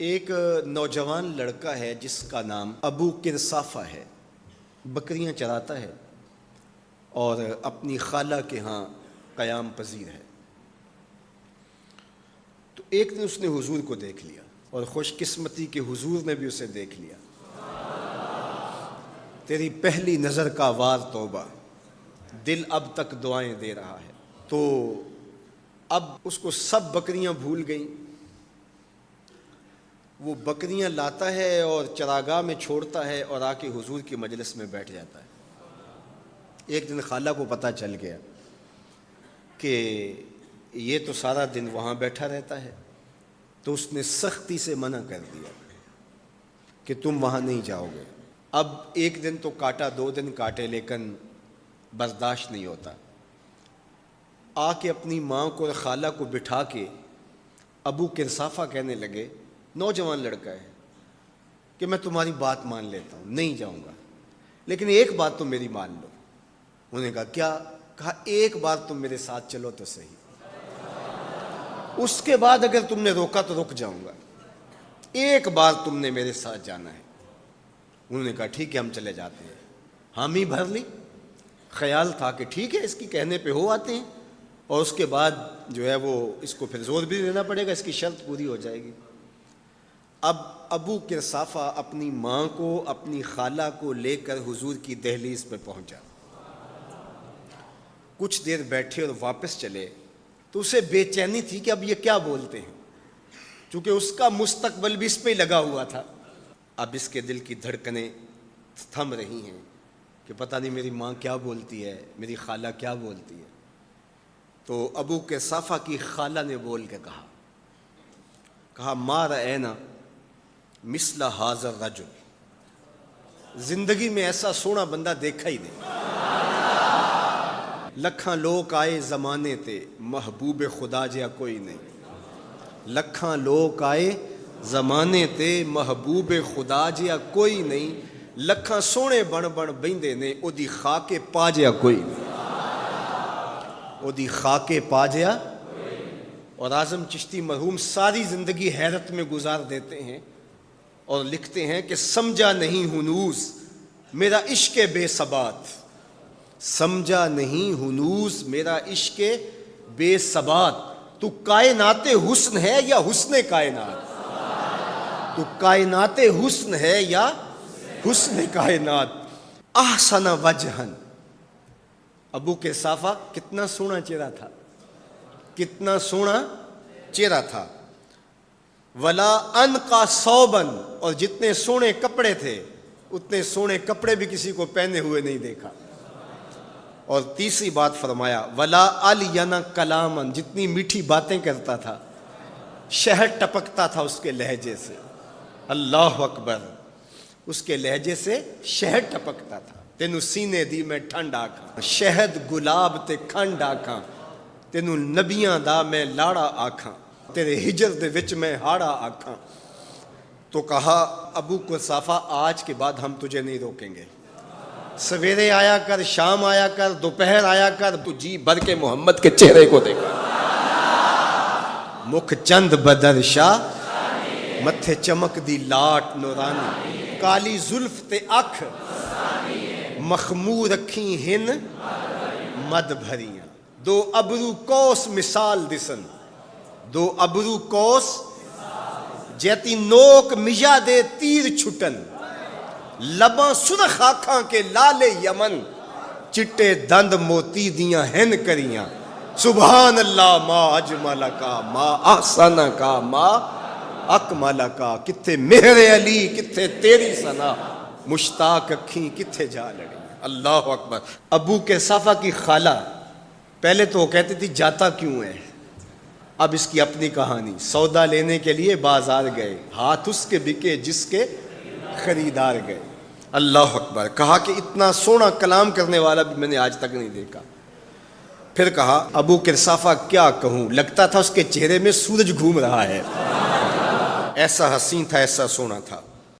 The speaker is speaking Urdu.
ایک نوجوان لڑکا ہے جس کا نام ابو کرصافہ ہے، بکریاں چراتا ہے اور اپنی خالہ کے ہاں قیام پذیر ہے۔ تو ایک دن اس نے حضور کو دیکھ لیا اور خوش قسمتی کے حضور نے بھی اسے دیکھ لیا۔ تیری پہلی نظر کا وار توبہ، دل اب تک دعائیں دے رہا ہے۔ تو اب اس کو سب بکریاں بھول گئیں، وہ بکریاں لاتا ہے اور چراگاہ میں چھوڑتا ہے اور آ کے حضور کی مجلس میں بیٹھ جاتا ہے۔ ایک دن خالہ کو پتہ چل گیا کہ یہ تو سارا دن وہاں بیٹھا رہتا ہے، تو اس نے سختی سے منع کر دیا کہ تم وہاں نہیں جاؤ گے۔ اب ایک دن تو کاٹا، 2 دن کاٹے، لیکن برداشت نہیں ہوتا۔ آ کے اپنی ماں کو اور خالہ کو بٹھا کے ابو کرصافہ کہنے لگے، نوجوان لڑکا ہے، کہ میں تمہاری بات مان لیتا ہوں، نہیں جاؤں گا، لیکن ایک بات تو میری مان لو۔ انہوں نے کہا کیا؟ کہا ایک بار تم میرے ساتھ چلو تو صحیح، اس کے بعد اگر تم نے روکا تو رک جاؤں گا، ایک بار تم نے میرے ساتھ جانا ہے۔ انہوں نے کہا ٹھیک ہے، ہم چلے جاتے ہیں۔ حامی بھر لی، خیال تھا کہ ٹھیک ہے اس کی کہنے پہ ہو آتے ہیں، اور اس کے بعد جو ہے وہ اس کو پھر زور بھی دینا پڑے گا، اس کی شرط پوری ہو جائے گی۔ اب ابو کرصافہ اپنی ماں کو، اپنی خالہ کو لے کر حضور کی دہلیز پہ پہنچا۔ کچھ دیر بیٹھے اور واپس چلے تو اسے بے چینی تھی کہ اب یہ کیا بولتے ہیں، چونکہ اس کا مستقبل بھی اس پہ لگا ہوا تھا۔ اب اس کے دل کی دھڑکنیں تھم رہی ہیں کہ پتہ نہیں میری ماں کیا بولتی ہے، میری خالہ کیا بولتی ہے۔ تو ابو کرصافہ کی خالہ نے بول کے کہا ما رأینا مثل ھذا الرجل، زندگی میں ایسا سونا بندہ دیکھا ہی نہیں۔ لکھاں لوگ آئے زمانے تے، محبوب خدا جیا کوئی نہیں۔ لکھاں لوگ آئے زمانے تے، محبوب خدا جیا کوئی نہیں۔ لکھاں سونے بن بیندے نے، او دی خاکے پا جیا کوئی نہیں، او دی خاکے پا جیا۔ اور اعظم چشتی مرحوم ساری زندگی حیرت میں گزار دیتے ہیں اور لکھتے ہیں کہ سمجھا نہیں ہنوز میرا عشق بے ثبات، سمجھا نہیں ہنوز میرا عشق بے ثبات، تو کائنات حسن ہے یا حسن کائنات، تو کائنات حسن ہے یا حسن کائنات۔ احسن وجہن، ابو کرصافہ کتنا سونا چہرہ تھا، کتنا سونا چہرہ تھا۔ ولا انقا ثوبن، اور جتنے سونے کپڑے تھے اتنے سونے کپڑے بھی کسی کو پہنے ہوئے نہیں دیکھا۔ اور تیسری بات فرمایا ولا الین کلامن، جتنی میٹھی باتیں کرتا تھا، شہد ٹپکتا تھا اس کے لہجے سے۔ اللہ اکبر، اس کے لہجے سے شہد ٹپکتا تھا۔ تینو سینے دی میں ٹھنڈ آکھاں، شہد گلاب تے کھنڈ آکھاں، تینو نبیاں دا میں لاڑا آکھاں، تیرے ہجر دے وچ میں ہاڑا آکھاں۔ تو کہا ابو کرصافہ آج کے بعد ہم تجھے نہیں روکیں گے، سویرے آیا کر، شام آیا کر، دوپہر آیا کر، تو جی بھر کے محمد کے چہرے کو دیکھا۔ مکھ چند بدر شاہ، متھے چمک دی لاٹ نورانی، کالی زلف تے اکھ، مخمور رکھی ہن مد بھریاں، دو ابرو کوس مثال دسن، دو ابرو کوس جیتی نوک مجا دے تیر چھٹن، لباں سرخ آنکھاں کے لال یمن، چٹے دند موتی دیاں ہن کریاں۔ سبحان اللہ ما اجمل کا، ما احسن کا، ما اکمل کا۔ کتھے مہر علی، کتھے تیری ثنا، مشتاق اکھیں کتھے جا لڑی۔ اللہ اکبر۔ ابو کرصافہ کی خالہ پہلے تو وہ کہتی تھی جاتا کیوں ہے، اب اس کی اپنی کہانی۔ سودا لینے کے لیے بازار گئے، ہاتھ اس کے بکے جس کے خریدار گئے۔ اللہ اکبر۔ کہا کہ اتنا سونا کلام کرنے والا بھی میں نے آج تک نہیں دیکھا۔ پھر کہا ابو کرصافہ کیا کہوں، لگتا تھا اس کے چہرے میں سورج گھوم رہا ہے، ایسا حسین تھا، ایسا سونا تھا۔